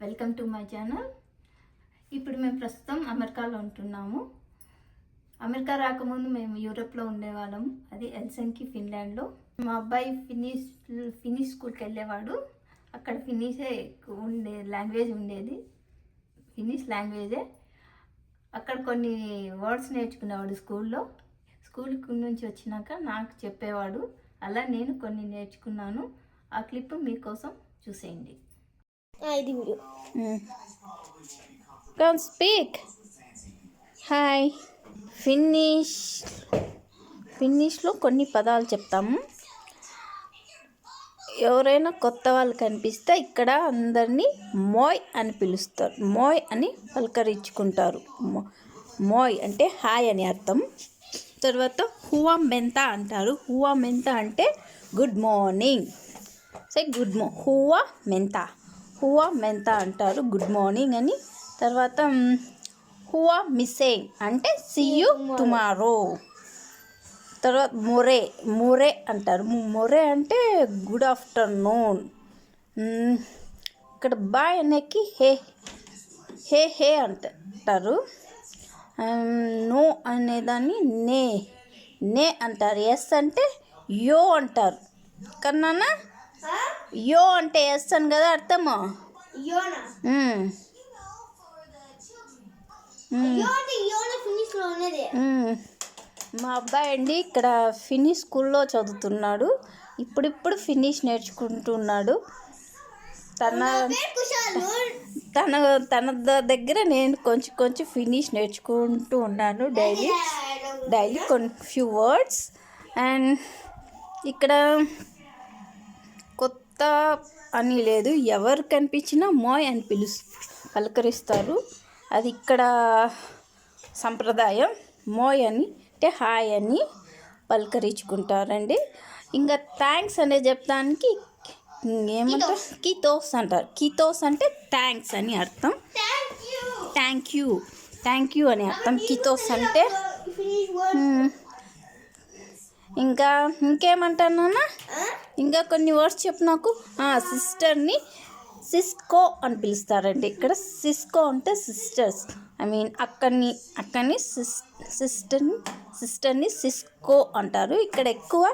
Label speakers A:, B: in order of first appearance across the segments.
A: Welcome to my channel. ఇప్పుడు మేము ప్రస్తుతం అమెరికాలో ఉంటున్నాము. అమెరికా రాకముందు మేము యూరోప్లో ఉండేవాళ్ళం, అది హెల్సింకి, ఫిన్లాండ్లో. మా అబ్బాయి ఫినిష్ స్కూల్కి వెళ్ళేవాడు. అక్కడ ఫినిషే లాంగ్వేజ్ ఉండేది, ఫినిష్ లాంగ్వేజే. అక్కడ కొన్ని వర్డ్స్ నేర్చుకునేవాడు స్కూల్లో. స్కూల్ నుంచి వచ్చినాక నాకు చెప్పేవాడు. అలా నేను కొన్ని నేర్చుకున్నాను. ఆ క్లిప్ మీకోసం చూసేయండి.
B: ఇది వీడియో.
A: Come speak. హాయ్. ఫినిష్లో కొన్ని పదాలు చెప్తాము. ఎవరైనా కొత్త వాళ్ళు కనిపిస్తే ఇక్కడ అందరినీ మోయ్ అని పిలుస్తారు. మోయ్ అని పలకరించుకుంటారు. మోయ్ అంటే హాయ్ అని అర్థం. తర్వాత హువా మెంతా అంటారు. హువా మెంతా అంటే గుడ్ మార్నింగ్. సే గుడ్ హువా మెంతా అంటారు, గుడ్ మార్నింగ్ అని. తర్వాత హువా మిస్సింగ్ అంటే సీ యూ టుమారో. తర్వాత మొరే అంటారు. మొరే అంటే గుడ్ ఆఫ్టర్నూన్. ఇక్కడ బాయ్ అనేకి హే అంటారు. నో అనేదాన్ని నే అంటారు. ఎస్ అంటే యో అంటారు. కన్నా యో అంటే ఎస్ అని కదా అర్థమా? మా అబ్బాయి అండి ఇక్కడ ఫినిష్ స్కూల్లో చదువుతున్నాడు. ఇప్పుడు ఫినిష్ నేర్చుకుంటున్నాడు. తన దగ్గర నేను కొంచెం ఫినిష్ నేర్చుకుంటూ ఉన్నాను డైలీ కొన్ని ఫ్యూ వర్డ్స్. అండ్ ఇక్కడ కొత్త అని లేదు, ఎవరు కనిపించినా మోయ్ అని పలకరిస్తారు. అది ఇక్కడ సంప్రదాయం. మోయ్ అని అంటే హాయ్ అని పలకరించుకుంటారండి. ఇంకా థ్యాంక్స్ అనే చెప్తానికి ఏమంటారు, కీతోస్ అంటారు. కీతోస్ అంటే థ్యాంక్స్ అని అర్థం. థ్యాంక్ యూ అని అర్థం కీతోస్ అంటే. ఇంకేమంటాను, ఇంకా కొన్ని వర్డ్స్ చెప్పు నాకు. సిస్టర్ని సిస్కో అని పిలుస్తారండి ఇక్కడ. సిస్కో అంటే సిస్టర్స్, అక్కని సిస్టర్ని సిస్కో అంటారు. ఇక్కడ ఎక్కువ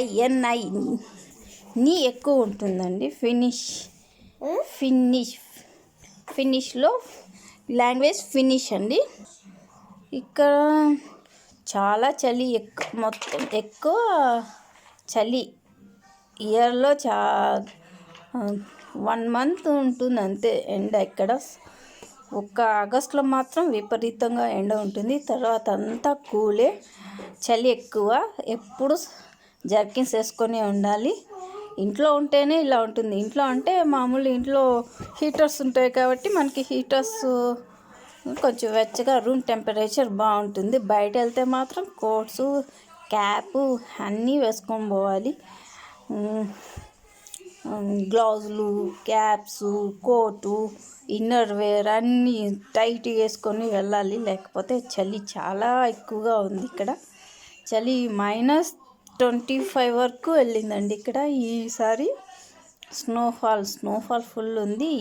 A: ఐఎన్ఐ నీ ఎక్కువ ఉంటుందండి. ఫినిష్లో లాంగ్వేజ్ ఫినిష్ అండి. ఇక్కడ చాలా చలి, మొత్తం ఎక్కువ చలి. ఇయర్లో 1 month ఉంటుంది అంతే ఎండ. ఇక్కడ ఒక్క ఆగస్టులో మాత్రం విపరీతంగా ఎండ ఉంటుంది. తర్వాత అంతా కూలే. చలి ఎక్కువ. ఎప్పుడు జర్కిన్స్ వేసుకొని ఉండాలి. ఇంట్లో ఉంటేనే ఇలా ఉంటుంది. ఇంట్లో అంటే మామూలు ఇంట్లో హీటర్స్ ఉంటాయి కాబట్టి మనకి హీటర్స్ కొంచెం వెచ్చగా రూమ్ టెంపరేచర్ బాగుంటుంది. బయట వెళ్తే మాత్రం కోట్స్, క్యాప్ అన్నీ వేసుకొని పోవాలి. గ్లౌజులు, క్యాప్స్, కోటు, ఇన్నర్ వేర్ అన్నీ టైట్ వేసుకొని వెళ్ళాలి. లేకపోతే చలి చాలా ఎక్కువగా ఉంది ఇక్కడ. చలి -25 వరకు వెళ్ళిందండి ఇక్కడ. ఈసారి స్నోఫాల్ ఫుల్ ఉంది.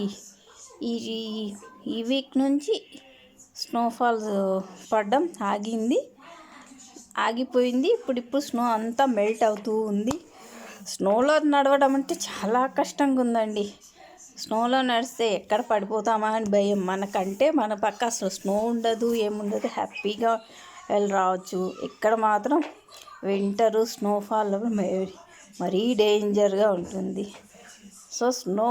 A: ఈ వీక్ నుంచి స్నోఫాల్స్ పడడం ఆగిపోయింది. ఇప్పుడు స్నో అంతా మెల్ట్ అవుతూ ఉంది. స్నోలో నడవడం అంటే చాలా కష్టంగా ఉందండి. స్నోలో నడిస్తే ఎక్కడ పడిపోతామా అని భయం. మనకంటే మన పక్క అసలు స్నో ఉండదు, ఏముండదు, హ్యాపీగా వెళ్ళి రావచ్చు. ఇక్కడ మాత్రం వింటరు, స్నోఫాల్ మరీ డేంజర్గా ఉంటుంది. సో స్నో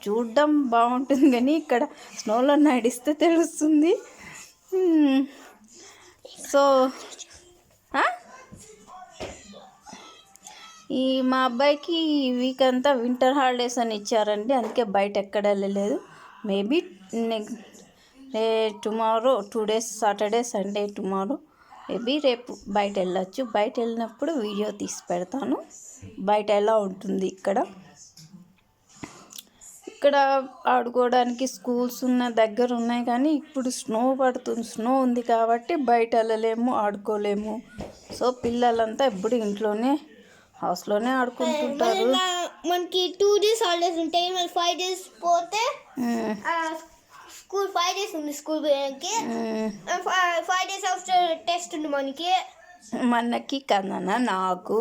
A: చూడడం బాగుంటుంది, కానీ ఇక్కడ స్నోలో నడిస్తే తెలుస్తుంది. సో మా అబ్బాయికి ఈ వీక్ అంతా వింటర్ హాలిడేస్ అని ఇచ్చారండి. అందుకే బయట ఎక్కడ వెళ్ళలేదు. Maybe tomorrow 2 days, Saturday, Sunday, tomorrow maybe రేపు బయట వెళ్ళచ్చు. బయట వెళ్ళినప్పుడు వీడియో తీసి పెడతాను. బయట ఎలా ఉంటుంది ఇక్కడ ఆడుకోవడానికి స్కూల్స్ దగ్గర ఉన్నాయి, కానీ ఇప్పుడు స్నో ఉంది కాబట్టి బయట వెళ్ళలేము, ఆడుకోలేము. సో పిల్లలంతా ఎప్పుడు హౌస్లోనే ఆడుకుంటుంటారు.
B: మనకి 2 days హాలిడేస్ ఉంటాయి, మళ్ళీ 5 days పోతే స్కూల్ 5 days ఉంది స్కూల్ పోయానికి. 5 days ఆఫ్టర్ టెస్ట్ ఉంది మనకి
A: మనకి కన్నా నాకు